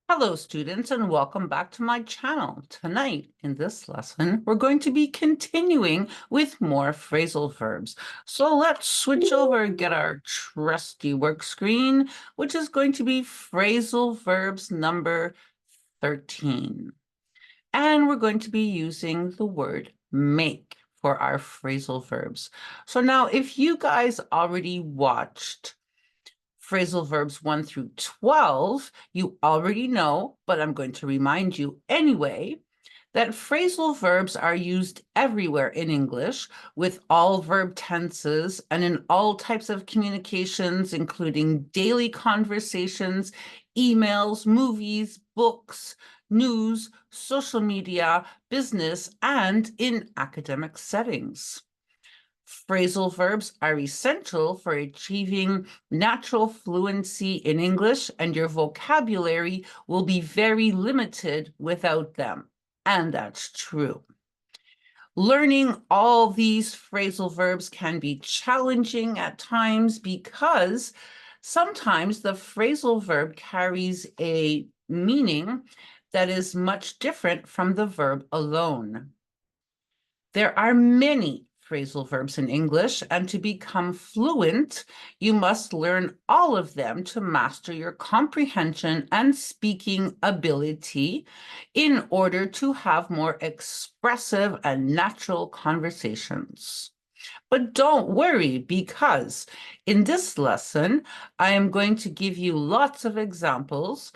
Hello, students, and welcome back to my channel. Tonight, in this lesson, we're going to be continuing with more phrasal verbs. So let's switch over and get our trusty work screen, which is going to be phrasal verbs number 13. And we're going to be using the word make for our phrasal verbs. So now, if you guys already watched phrasal verbs 1 through 12, you already know, but I'm going to remind you anyway, that phrasal verbs are used everywhere in English with all verb tenses and in all types of communications, including daily conversations, emails, movies, books, news, social media, business, and in academic settings. Phrasal verbs are essential for achieving natural fluency in English, and your vocabulary will be very limited without them. And that's true. Learning all these phrasal verbs can be challenging at times because sometimes the phrasal verb carries a meaning that is much different from the verb alone. There are many phrasal verbs in English, and to become fluent, you must learn all of them to master your comprehension and speaking ability in order to have more expressive and natural conversations. But don't worry, because in this lesson, I am going to give you lots of examples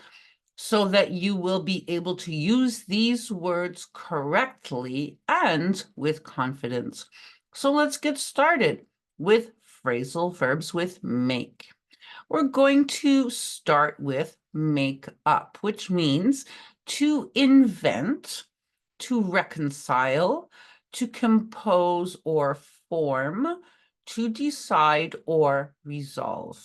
so that you will be able to use these words correctly and with confidence. So let's get started with phrasal verbs with make. We're going to start with make up, which means to invent, to reconcile, to compose or form, to decide or resolve.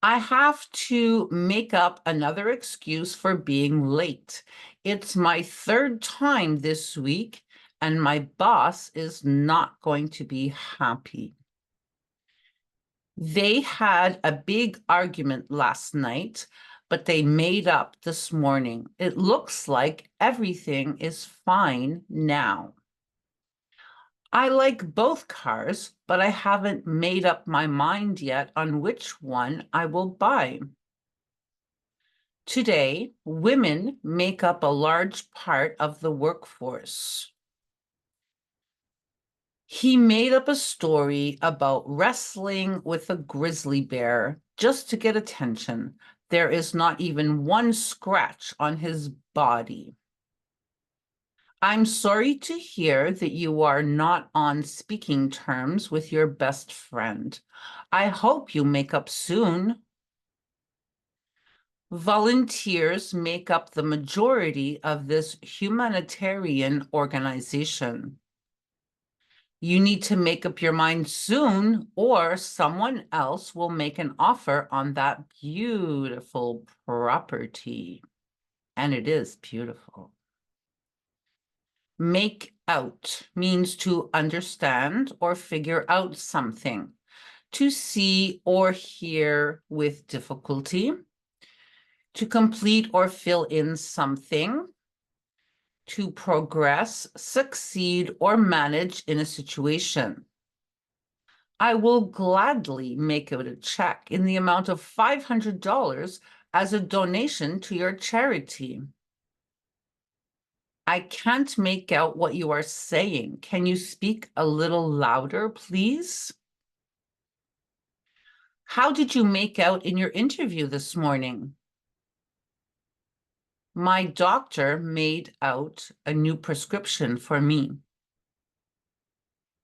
I have to make up another excuse for being late. It's my third time this week, and my boss is not going to be happy. They had a big argument last night, but they made up this morning. It looks like everything is fine now. I like both cars, but I haven't made up my mind yet on which one I will buy. Today, women make up a large part of the workforce. He made up a story about wrestling with a grizzly bear just to get attention. There is not even one scratch on his body. I'm sorry to hear that you are not on speaking terms with your best friend. I hope you make up soon. Volunteers make up the majority of this humanitarian organization. You need to make up your mind soon, or someone else will make an offer on that beautiful property. And it is beautiful. Make out means to understand or figure out something, to see or hear with difficulty, to complete or fill in something, to progress, succeed, or manage in a situation. I will gladly make out a check in the amount of $500 as a donation to your charity. I can't make out what you are saying. Can you speak a little louder, please? How did you make out in your interview this morning? My doctor made out a new prescription for me.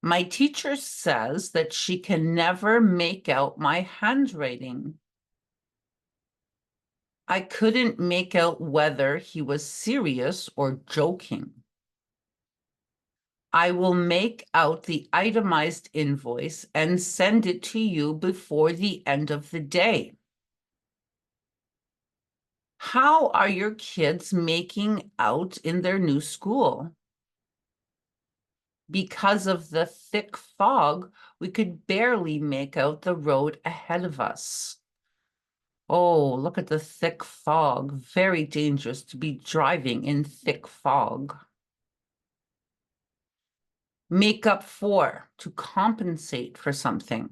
My teacher says that she can never make out my handwriting. I couldn't make out whether he was serious or joking. I will make out the itemized invoice and send it to you before the end of the day. How are your kids making out in their new school? Because of the thick fog, we could barely make out the road ahead of us. Oh, look at the thick fog. Very dangerous to be driving in thick fog. Make up for, to compensate for something.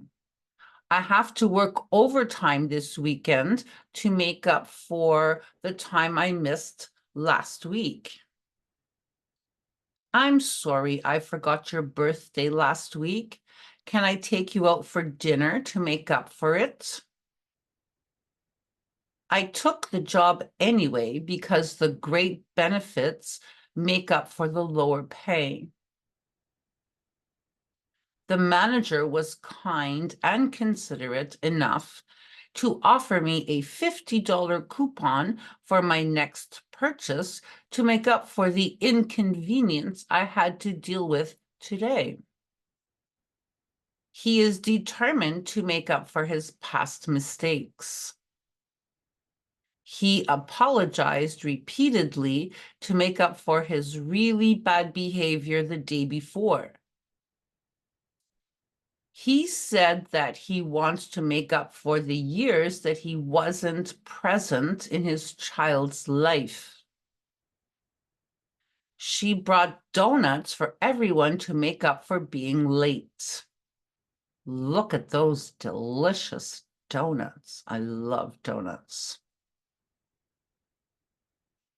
I have to work overtime this weekend to make up for the time I missed last week. I'm sorry I forgot your birthday last week. Can I take you out for dinner to make up for it? I took the job anyway because the great benefits make up for the lower pay. The manager was kind and considerate enough to offer me a $50 coupon for my next purchase to make up for the inconvenience I had to deal with today. He is determined to make up for his past mistakes. He apologized repeatedly to make up for his really bad behavior the day before. He said that he wants to make up for the years that he wasn't present in his child's life. She brought donuts for everyone to make up for being late. Look at those delicious donuts. I love donuts.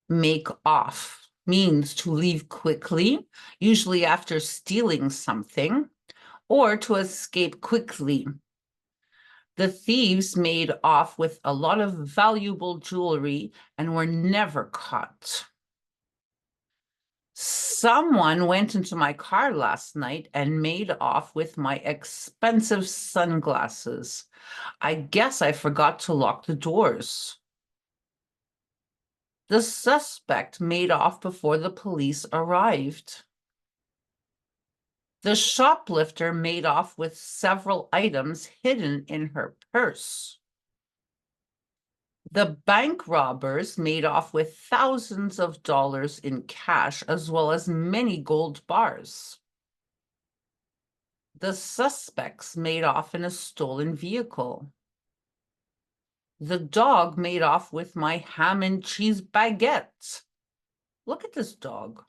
Make off means to leave quickly, usually after stealing something, or to escape quickly. The thieves made off with a lot of valuable jewelry and were never caught. Someone went into my car last night and made off with my expensive sunglasses. I guess I forgot to lock the doors. The suspect made off before the police arrived. The shoplifter made off with several items hidden in her purse. The bank robbers made off with thousands of dollars in cash, as well as many gold bars. The suspects made off in a stolen vehicle. The dog made off with my ham and cheese baguette. Look at this dog.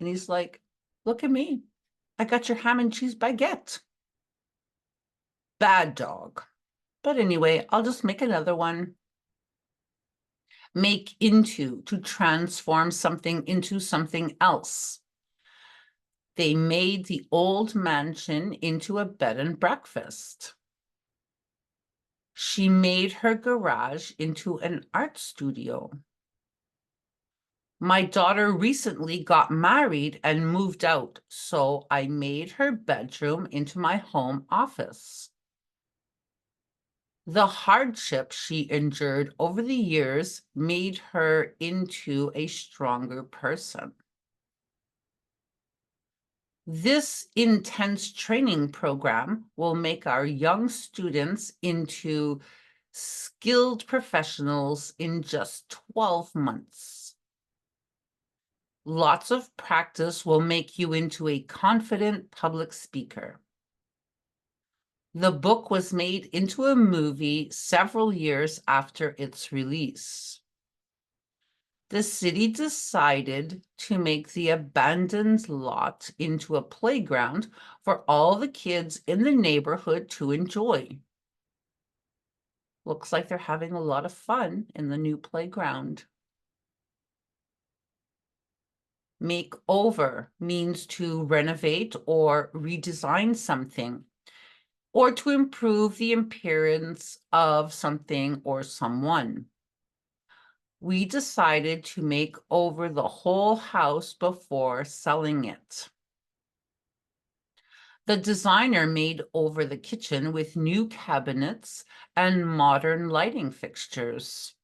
And he's like, look at me. I got your ham and cheese baguette. Bad dog. But anyway, I'll just make another one. Make into, to transform something into something else. They made the old mansion into a bed and breakfast. She made her garage into an art studio. My daughter recently got married and moved out, so I made her bedroom into my home office. The hardship she endured over the years made her into a stronger person. This intense training program will make our young students into skilled professionals in just 12 months. Lots of practice will make you into a confident public speaker. The book was made into a movie several years after its release. The city decided to make the abandoned lot into a playground for all the kids in the neighborhood to enjoy. Looks like they're having a lot of fun in the new playground. Make over means to renovate or redesign something, or to improve the appearance of something or someone. We decided to make over the whole house before selling it. The designer made over the kitchen with new cabinets and modern lighting fixtures.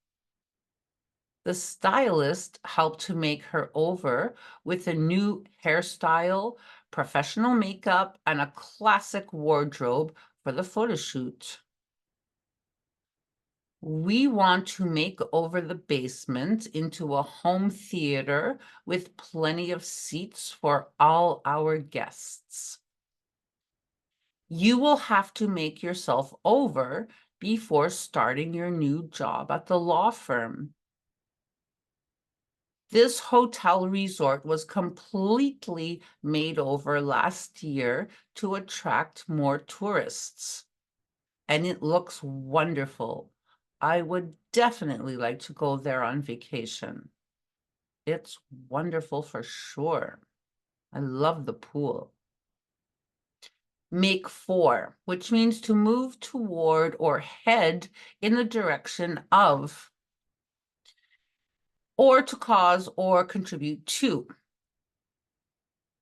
The stylist helped to make her over with a new hairstyle, professional makeup, and a classic wardrobe for the photo shoot. We want to make over the basement into a home theater with plenty of seats for all our guests. You will have to make yourself over before starting your new job at the law firm. This hotel resort was completely made over last year to attract more tourists, and it looks wonderful. I would definitely like to go there on vacation. It's wonderful for sure. I love the pool. Make for, which means to move toward or head in the direction of, or to cause or contribute to.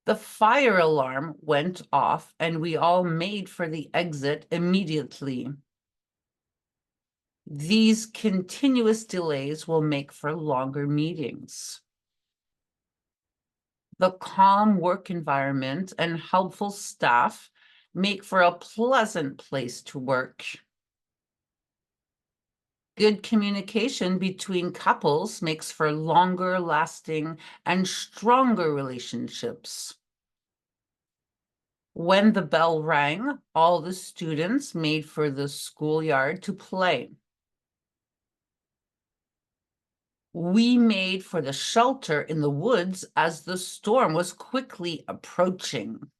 The fire alarm went off and we all made for the exit immediately. These continuous delays will make for longer meetings. The calm work environment and helpful staff make for a pleasant place to work. Good communication between couples makes for longer lasting and stronger relationships. When the bell rang, all the students made for the schoolyard to play. We made for the shelter in the woods as the storm was quickly approaching.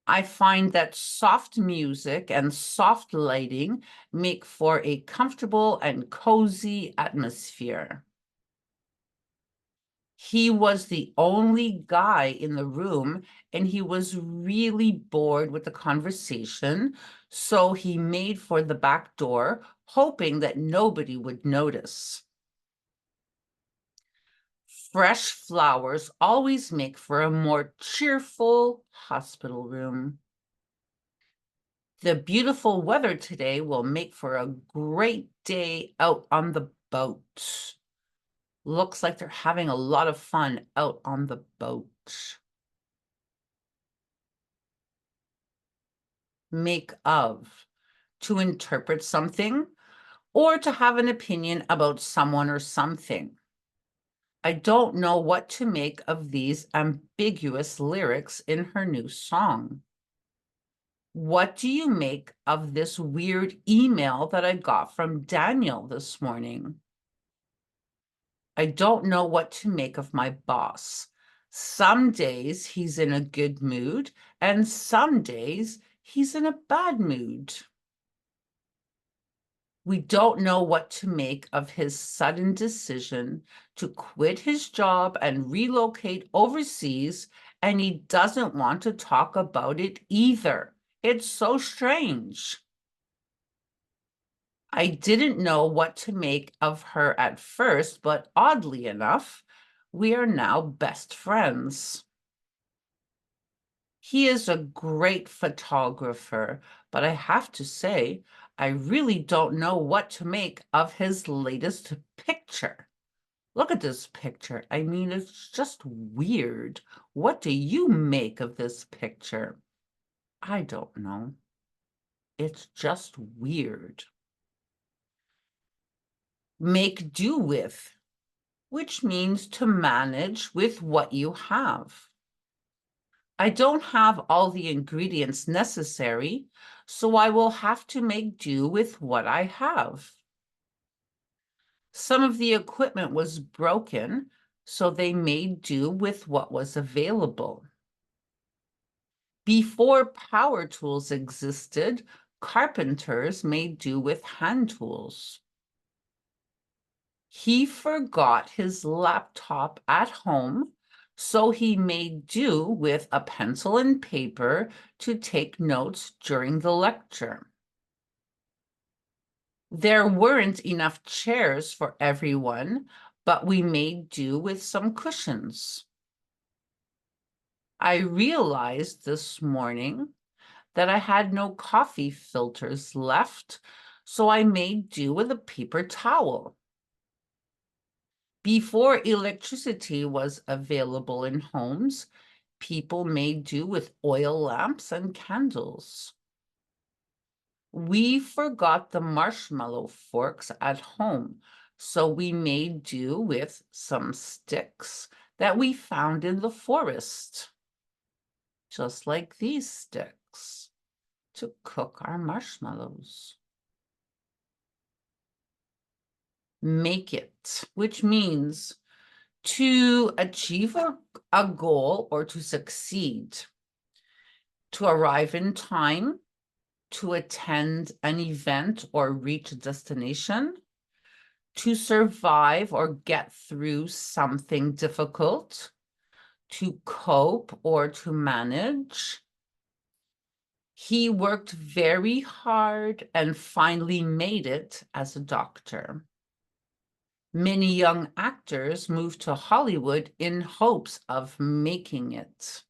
I find that soft music and soft lighting make for a comfortable and cozy atmosphere. He was the only guy in the room and he was really bored with the conversation, so he made for the back door, hoping that nobody would notice. Fresh flowers always make for a more cheerful hospital room. The beautiful weather today will make for a great day out on the boat. Looks like they're having a lot of fun out on the boat. Make of, to interpret something or to have an opinion about someone or something. I don't know what to make of these ambiguous lyrics in her new song. What do you make of this weird email that I got from Daniel this morning? I don't know what to make of my boss. Some days he's in a good mood, and some days he's in a bad mood. We don't know what to make of his sudden decision to quit his job and relocate overseas, and he doesn't want to talk about it either. It's so strange. I didn't know what to make of her at first, but oddly enough, we are now best friends. He is a great photographer, but I have to say, I really don't know what to make of his latest picture. Look at this picture. I mean, it's just weird. What do you make of this picture? I don't know. It's just weird. Make do with, which means to manage with what you have. I don't have all the ingredients necessary, so I will have to make do with what I have. Some of the equipment was broken, so they made do with what was available. Before power tools existed, carpenters made do with hand tools. He forgot his laptop at home, so he made do with a pencil and paper to take notes during the lecture. There weren't enough chairs for everyone, but we made do with some cushions. I realized this morning that I had no coffee filters left, so I made do with a paper towel. Before electricity was available in homes, people made do with oil lamps and candles. We forgot the marshmallow forks at home, so we made do with some sticks that we found in the forest, just like these sticks. to cook our marshmallows. Make it, which means to achieve a goal or to succeed, to arrive in time, to attend an event or reach a destination, to survive or get through something difficult, to cope or to manage. He worked very hard and finally made it as a doctor. Many young actors moved to Hollywood in hopes of making it.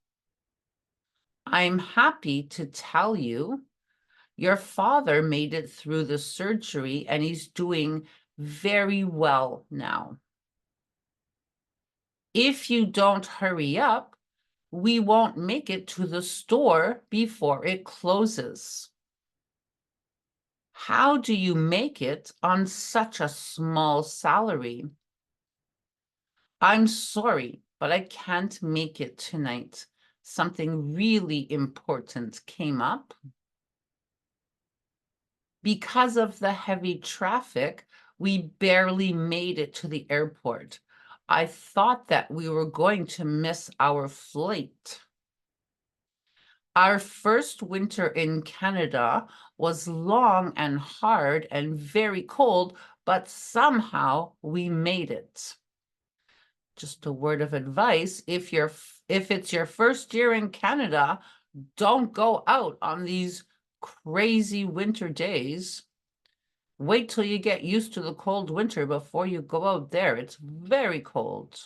I'm happy to tell you, your father made it through the surgery and he's doing very well now. If you don't hurry up, we won't make it to the store before it closes. How do you make it on such a small salary? I'm sorry, but I can't make it tonight. Something really important came up. Because of the heavy traffic, we barely made it to the airport. I thought that we were going to miss our flight. Our first winter in Canada was long and hard and very cold, but somehow we made it. Just a word of advice, if it's your first year in Canada, don't go out on these crazy winter days. Wait till you get used to the cold winter before you go out there. It's very cold.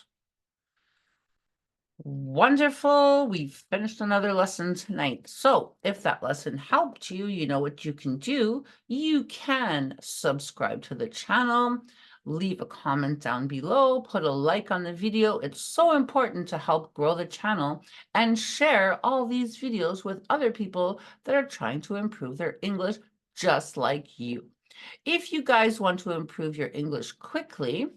Wonderful. We've finished another lesson tonight. So if that lesson helped you, you know what you can do. You can subscribe to the channel, leave a comment down below, put a like on the video. It's so important to help grow the channel, and share all these videos with other people that are trying to improve their English just like you. If you guys want to improve your English quickly,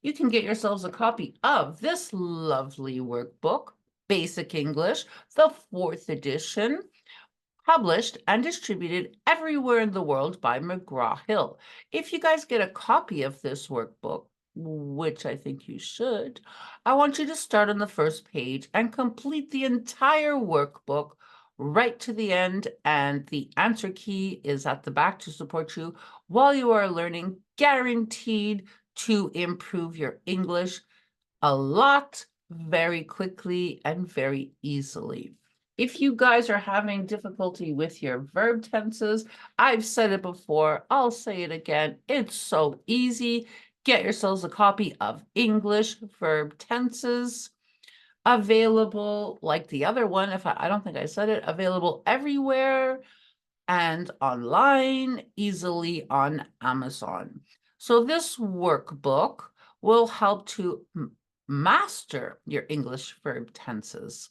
you can get yourselves a copy of this lovely workbook, Basic English, the 4th edition, published and distributed everywhere in the world by McGraw-Hill. If you guys get a copy of this workbook, which I think you should, I want you to start on the first page and complete the entire workbook right to the end, and the answer key is at the back to support you while you are learning, guaranteed to improve your English a lot, very quickly and very easily. If you guys are having difficulty with your verb tenses, I've said it before, I'll say it again, it's so easy. Get yourselves a copy of English verb tenses, available like the other one, if I don't think I said it, available everywhere and online, easily on Amazon. So this workbook will help to master your English verb tenses.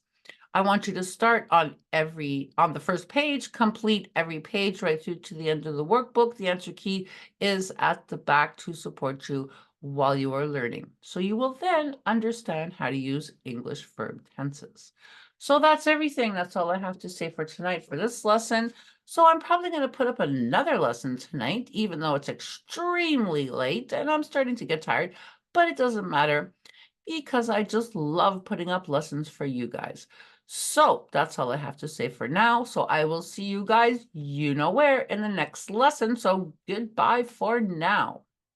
I want you to start on the first page, complete every page right through to the end of the workbook. The answer key is at the back to support you while you are learning. So you will then understand how to use English verb tenses. So that's everything. That's all I have to say for tonight for this lesson. So I'm probably going to put up another lesson tonight, even though it's extremely late and I'm starting to get tired, but it doesn't matter because I just love putting up lessons for you guys. So that's all I have to say for now. So I will see you guys, you know where, in the next lesson. So goodbye for now.